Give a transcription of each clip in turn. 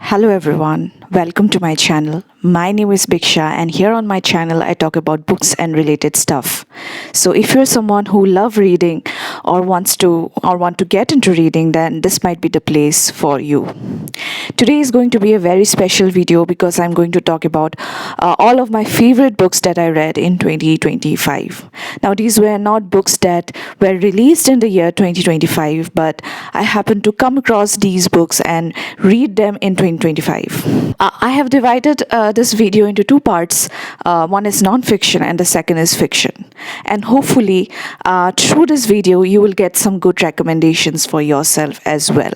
Hello everyone, welcome to my channel. My name is Biksha and here on my channel I talk about books and related stuff. So if you're someone who love reading or want to get into reading, then this might be the place for you. Today is going to be a very special video because I'm going to talk about all of my favorite books that I read in 2025. Now these were not books that were released in the year 2025, but I happened to come across these books and read them in 2025. I have divided this video into two parts. One is non-fiction and the second is fiction. And hopefully through this video you will get some good recommendations for yourself as well.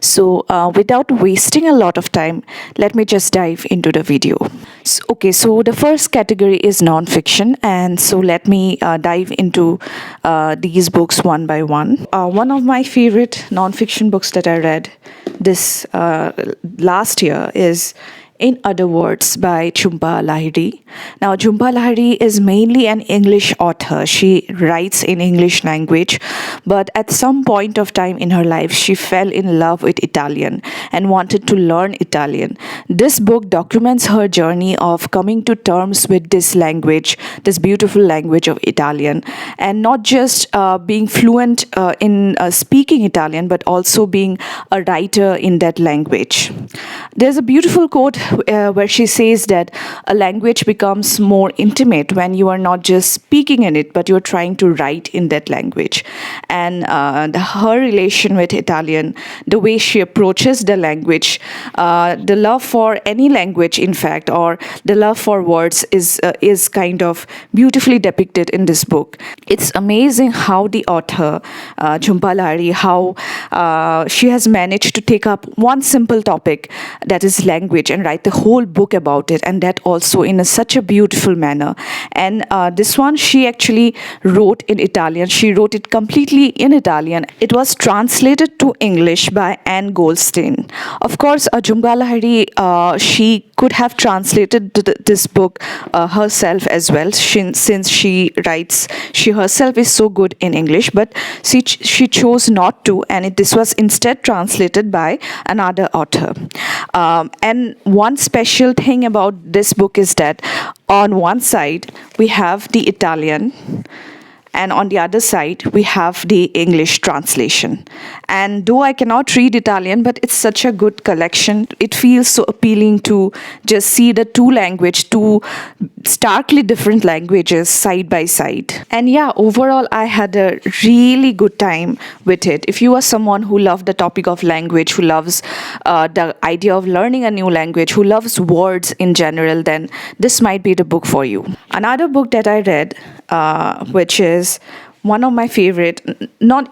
So without wasting a lot of time, let me just dive into the video. So the first category is non-fiction, and so let me dive into these books one by one. One of my favorite non-fiction books that I read this last year is In Other Words by Jhumpa Lahiri. Now Jhumpa Lahiri is mainly an English author. She writes in English language, but at some point of time in her life she fell in love with Italian and wanted to learn Italian. This book documents her journey of coming to terms with this language, this beautiful language of Italian, and not just being fluent in speaking Italian, but also being a writer in that language. There's a beautiful quote where she says that a language becomes more intimate when you are not just speaking in it, but you're trying to write in that language. And her relation with Italian, the way she approaches the language, the love for any language, in fact, or the love for words is kind of beautifully depicted in this book. It's amazing how the author, Jhumpa Lahiri, how she has managed to take up one simple topic, that is language, and write the whole book about it, and that also in such a beautiful manner. And this one she actually wrote in Italian. She wrote it completely in Italian. It was translated to English by Anne Goldstein. Of course, Jhumpa Lahiri, she could have translated this book herself as well, since she writes, she herself is so good in English, but she chose not to, and this was instead translated by another author. And one special thing about this book is that on one side we have the Italian, and on the other side we have the English translation. And though I cannot read Italian, but it's such a good collection. It feels so appealing to just see the two starkly different languages side by side. And yeah, overall I had a really good time with it. If you are someone who loves the topic of language, who loves the idea of learning a new language, who loves words in general, then this might be the book for you. Another book that I read, which is one of my favorite,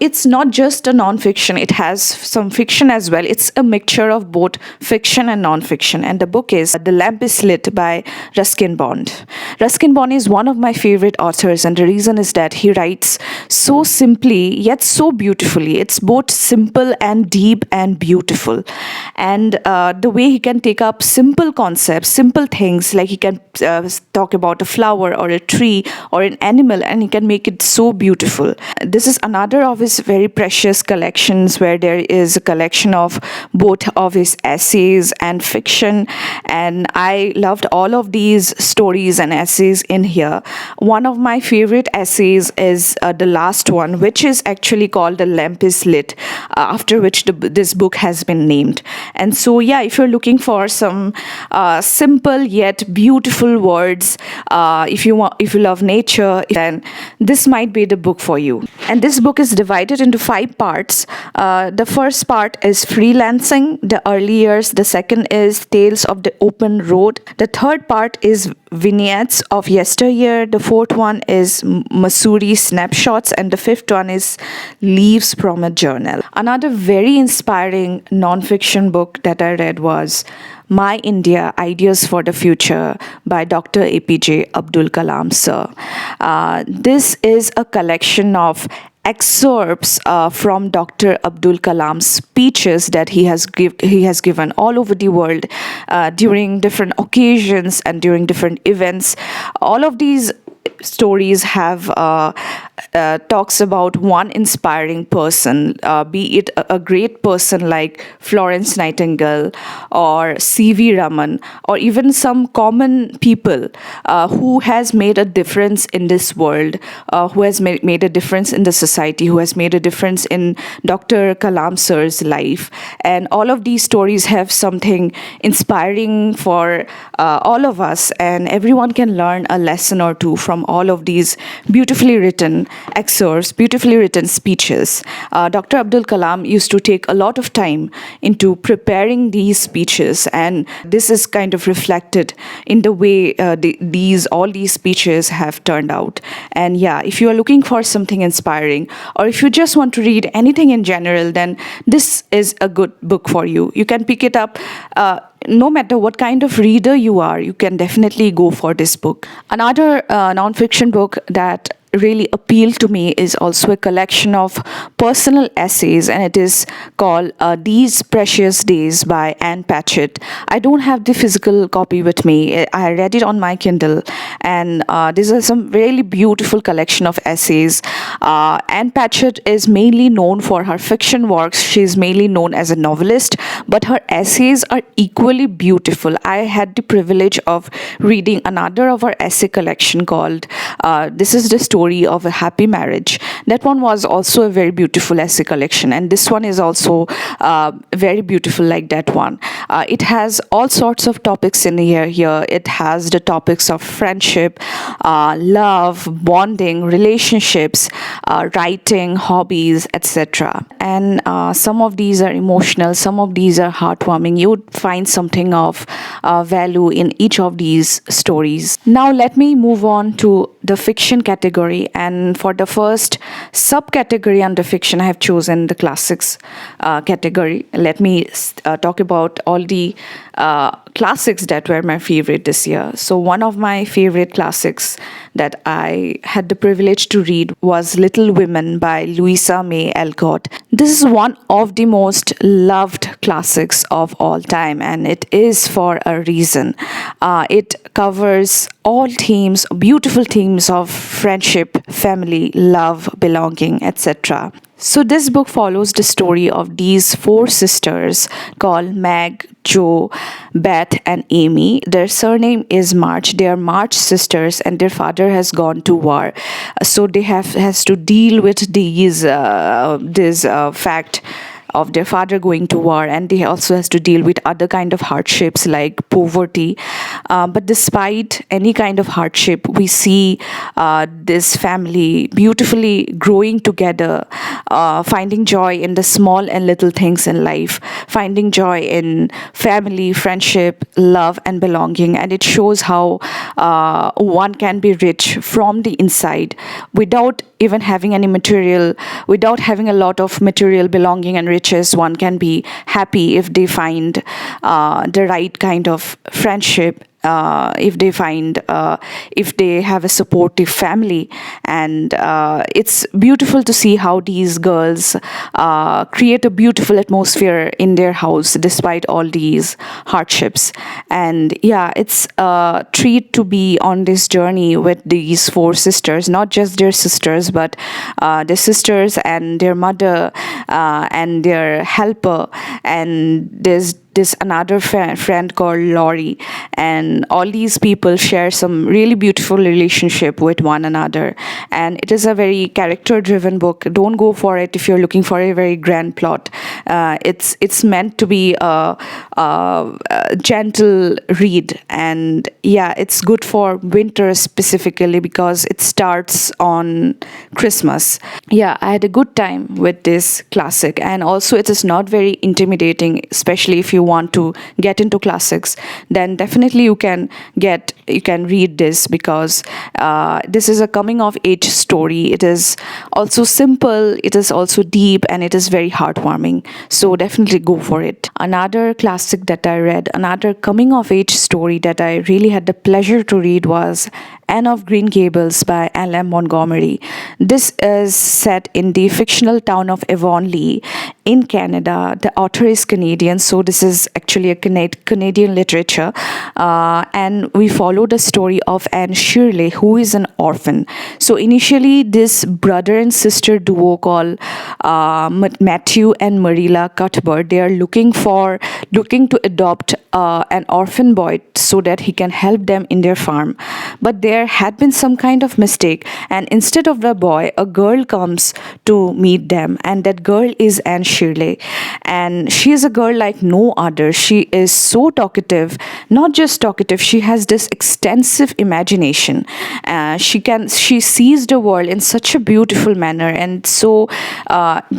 it's not just a non-fiction, it has some fiction as well. It's a mixture of both fiction and non-fiction, and the book is The Lamp is Lit by Ruskin Bond. Ruskin Bond is one of my favorite authors, and the reason is that he writes so simply yet so beautifully. It's both simple and deep and beautiful, and the way he can take up simple concepts, simple things, like he can talk about a flower or a tree or an animal, and he can make it so beautiful. This is another of his very precious collections, where there is a collection of both of his essays and fiction, and I loved all of these stories and essays in here. One of my favorite essays is the last one, which is actually called The Lamp is Lit, after which this book has been named. And so yeah, if you're looking for some simple yet beautiful words, if you love nature, then this might be the book for you. And this book is divided into 5 parts. The first part is freelancing, the early years. The second is Tales of the Open Road. The third part is vignettes of yesteryear. The fourth one is Missouri snapshots, and the fifth one is Leaves from a Journal. Another very inspiring non-fiction book that I read was My India, Ideas for the Future by Dr. APJ Abdul Kalam Sir. This is a collection of excerpts from Dr. Abdul Kalam's speeches that he has given all over the world during different occasions and during different events. All of these stories have talks about one inspiring person, be it a great person like Florence Nightingale or C.V. Raman, or even some common people who has made a difference in this world, who has made a difference in the society, who has made a difference in Dr. Kalam sir's life. And all of these stories have something inspiring for all of us, and everyone can learn a lesson or two from all of these beautifully written excerpts, beautifully written speeches. Dr. Abdul Kalam used to take a lot of time into preparing these speeches, and this is kind of reflected in the way all these speeches have turned out. And yeah, if you are looking for something inspiring, or if you just want to read anything in general, then this is a good book for you. You can pick it up. No matter what kind of reader you are, you can definitely go for this book. Another non-fiction book that really appealed to me is also a collection of personal essays, and it is called These Precious Days by Anne Patchett. I don't have the physical copy with me. I read it on my Kindle, and this is some really beautiful collection of essays. Anne Patchett is mainly known for her fiction works. She is mainly known as a novelist, but her essays are equally beautiful. I had the privilege of reading another of her essay collection called This is the Story of a Happy Marriage. That one was also a very beautiful essay collection, and this one is also very beautiful like that one. It has all sorts of topics in here. It has the topics of friendship, love, bonding, relationships, writing, hobbies, etc. And some of these are emotional, some of these are heartwarming. You would find something of value in each of these stories. Now let me move on to the fiction category, and for the first subcategory under fiction, I have chosen the classics category. Let me talk about all the classics that were my favorite this year. So one of my favorite classics that I had the privilege to read was Little Women by Louisa May Alcott. This is one of the most loved classics of all time, and it is for a reason. It covers all themes, beautiful themes of friendship, family, love, belonging, etc. So this book follows the story of these four sisters called Meg, Jo, Beth, and Amy. Their surname is March. They are March sisters, and their father has gone to war. So they has to deal with this fact of their father going to war, and they also has to deal with other kind of hardships like poverty. But despite any kind of hardship, we see this family beautifully growing together, finding joy in the small and little things in life, finding joy in family, friendship, love, and belonging. And it shows how one can be rich from the inside without even having any material, without having a lot of material belonging and riches. One can be happy if they find the right kind of friendship, if they have a supportive family. And it's beautiful to see how these girls create a beautiful atmosphere in their house despite all these hardships. And yeah, it's a treat to be on this journey with these four sisters, not just their sisters, but their sisters and their mother and their helper, and there's this another friend called Laurie, and all these people share some really beautiful relationship with one another. And it is a very character driven book. Don't go for it if you're looking for a very grand plot. It's meant to be a gentle read, and yeah, it's good for winter specifically because it starts on Christmas. Yeah, I had a good time with this classic, and also it is not very intimidating, especially if you want to get into classics. Then definitely you can read this, because this is a coming of age story. It is also simple, it is also deep, and it is very heartwarming. So definitely go for it. Another classic that I read, another coming of age story that I really had the pleasure to read was Anne of Green Gables by L.M. Montgomery. This is set in the fictional town of Avonlea in Canada. The author is Canadian, so this is is actually a Canadian literature, and we follow the story of Anne Shirley, who is an orphan. So initially, this brother and sister duo called Matthew and Marilla Cuthbert, they are looking to adopt an orphan boy so that he can help them in their farm. But there had been some kind of mistake, and instead of the boy, a girl comes to meet them, and that girl is Anne Shirley. And she is a girl like no other. She is so talkative, not just talkative, she has this extensive imagination. She sees the world in such a beautiful manner, and so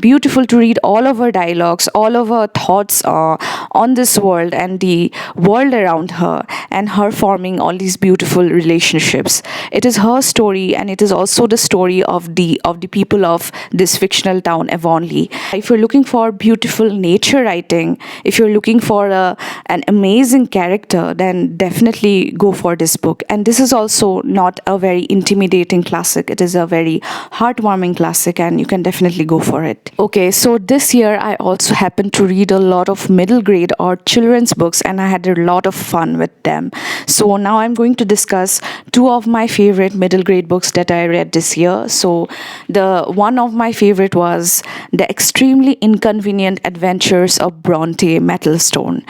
beautiful to read all of her dialogues, all of her thoughts on this world and the world around her, and her forming all these beautiful relationships. It is her story, and it is also the story of the people of this fictional town Avonlea. If you're looking for beautiful nature writing, if you're looking for an amazing character, then definitely go for this book. And this is also not a very intimidating classic. It is a very heartwarming classic, and you can definitely go for it. Okay, so this year I also happened to read a lot of middle grade or children's books, and I had a lot of fun with them. So now I'm going to discuss two of my favorite middle grade books that I read this year. So the one of my favorite was The Extremely Inconvenient Adventures of Bronte Metalstone.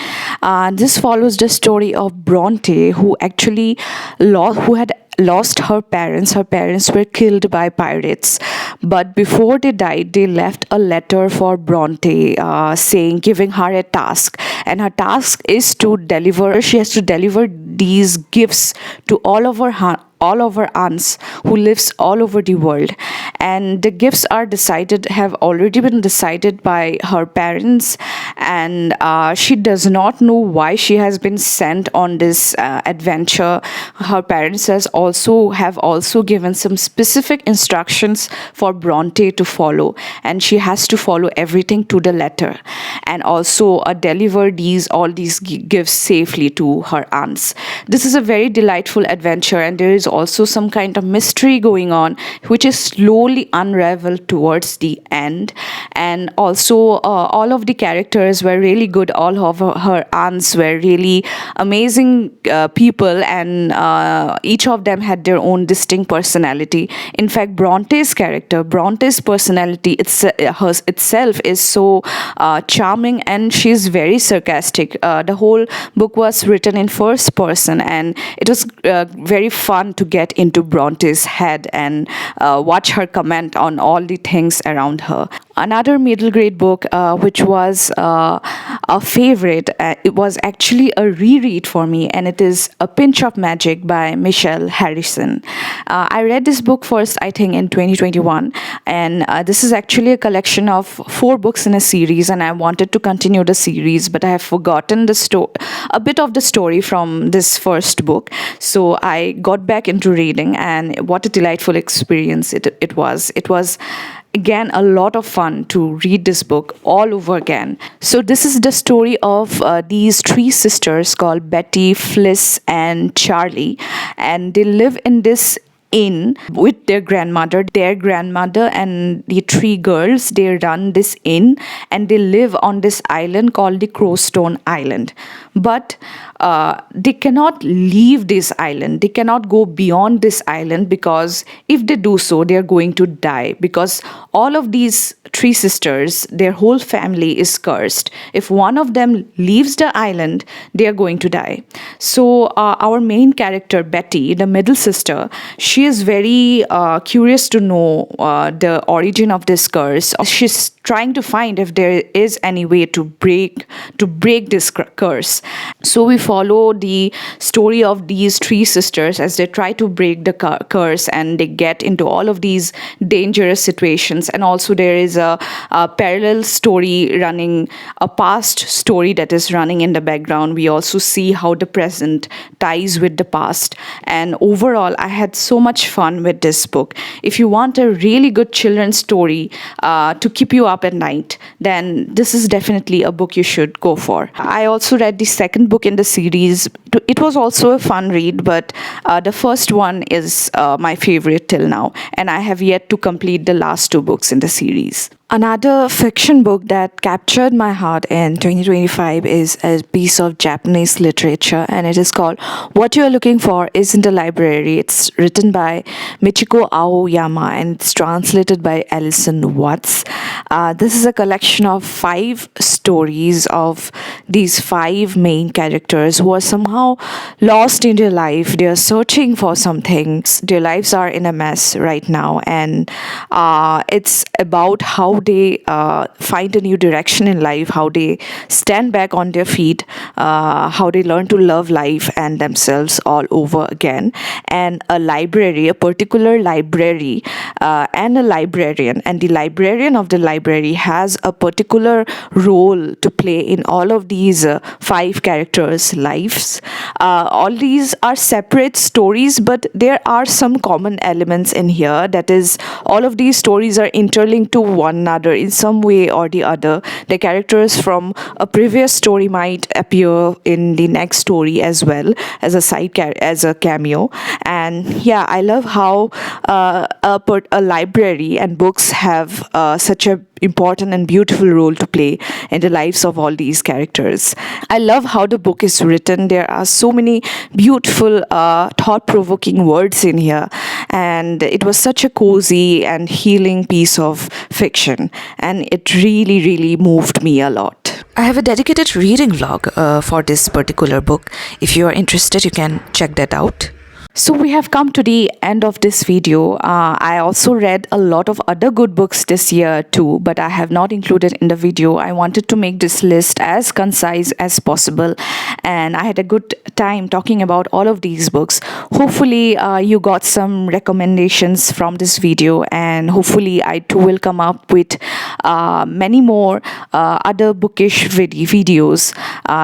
This follows the story of Bronte, who actually who had lost her parents. Her parents were killed by pirates, but before they died, they left a letter for Bronte, giving her a task, and her task is to deliver. She has to deliver these gifts to all of her aunts who lives all over the world. And the gifts have already been decided by her parents, and she does not know why she has been sent on this adventure. Her parents have also given some specific instructions for Bronte to follow, and she has to follow everything to the letter, and also deliver all these gifts safely to her aunts. This is a very delightful adventure, and there is also some kind of mystery going on, which is slowly unraveled towards the end. And also all of the characters were really good. All of her aunts were really amazing people, and each of them had their own distinct personality. In fact, Bronte's personality itself is so charming, and she's very sarcastic. The whole book was written in first person, and it was very fun to get into Bronte's head and watch her comment on all the things around her. Another middle grade book, which was a favorite, it was actually a reread for me, and it is A Pinch of Magic by Michelle Harrison. I read this book first, I think, in 2021, and this is actually a collection of 4 books in a series, and I wanted to continue the series, but I have forgotten a bit of the story from this first book. So I got back into reading, and what a delightful experience it was. It was again a lot of fun to read this book all over again. So this is the story of these 3 sisters called Betty, Fliss, and Charlie, and they live in this inn with their grandmother. Their grandmother and the 3 girls, they run this inn, and they live on this island called the Crowstone Island. But they cannot leave this island. They cannot go beyond this island, because if they do so, they are going to die, because all of these 3 sisters, their whole family is cursed. If one of them leaves the island, they are going to die. So our main character, Betty, the middle sister, she is very curious to know the origin of this curse. She's trying to find if there is any way to break this curse. So we follow the story of these 3 sisters as they try to break the curse, and they get into all of these dangerous situations. And also there is a parallel story running, a past story that is running in the background. We also see how the present ties with the past. And overall, I had so much fun with this book. If you want a really good children's story to keep you up at night, then this is definitely a book you should go for. I also read the second book in the series. It was also a fun read, but the first one is my favorite till now, and I have yet to complete the last 2 books in the series. Another fiction book that captured my heart in 2025 is a piece of Japanese literature, and it is called What You Are Looking For Isn't a Library. It's written by Michiko Aoyama and it's translated by Alison Watts. This is a collection of 5 stories of these 5 main characters who are somehow lost in their life. They are searching for something. Their lives are in a mess right now, and it's about how they find a new direction in life, how they stand back on their feet, how they learn to love life and themselves all over again. And a library, a particular library, and a librarian, and the librarian of the library has a particular role to play in all of these 5 characters' lives. All these are separate stories, but there are some common elements in here. That is, all of these stories are interlinked to one another in some way or the other. The characters from a previous story might appear in the next story as well as a as a cameo. And yeah, I love how a library and books have such a important and beautiful role to play in the lives of all these characters. I love how the book is written. There are so many beautiful, thought-provoking words in here, and it was such a cozy and healing piece of fiction, and it really, really moved me a lot. I have a dedicated reading vlog for this particular book. If you are interested, you can check that out. So we have come to the end of this video. I also read a lot of other good books this year too, but I have not included in the video. I wanted to make this list as concise as possible, and I had a good time talking about all of these books. Hopefully you got some recommendations from this video, and hopefully I too will come up with many more other bookish videos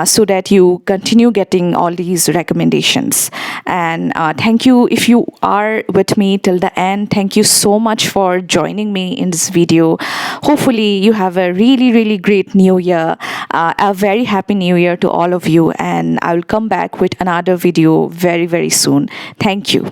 so that you continue getting all these recommendations. And thank you if you are with me till the end. Thank you so much for joining me in this video. Hopefully you have a really, really great new year. A very happy new year to all of you, and I will come back with another video very, very soon. Thank you.